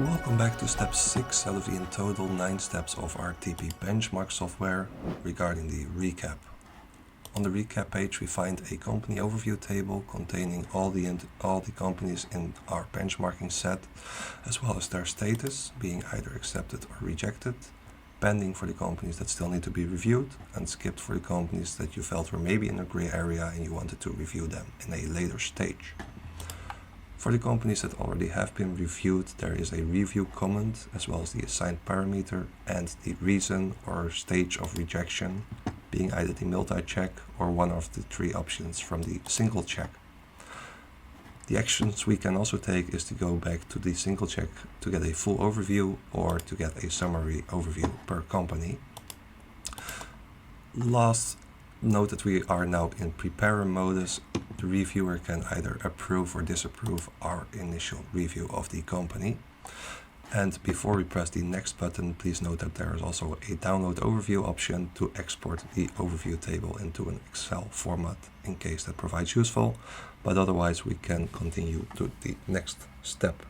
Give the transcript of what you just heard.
Welcome back to step 6 out of the in total 9 steps of our TPbenchmark software regarding the recap. On the recap page we find a company overview table containing all the companies in our benchmarking set, as well as their status, being either accepted or rejected, pending for the companies that still need to be reviewed, and skipped for the companies that you felt were maybe in a gray area and you wanted to review them in a later stage. For the companies that already have been reviewed, there is a review comment, as well as the assigned parameter and the reason or stage of rejection, being either the multi-check or one of the 3 options from the single check. The actions we can also take is to go back to the single check to get a full overview or to get a summary overview per company. Last, note that we are now in preparer modus. The reviewer can either approve or disapprove our initial review of the company. And before we press the next button, please note that there is also a download overview option to export the overview table into an Excel format in case that provides useful, but otherwise we can continue to the next step.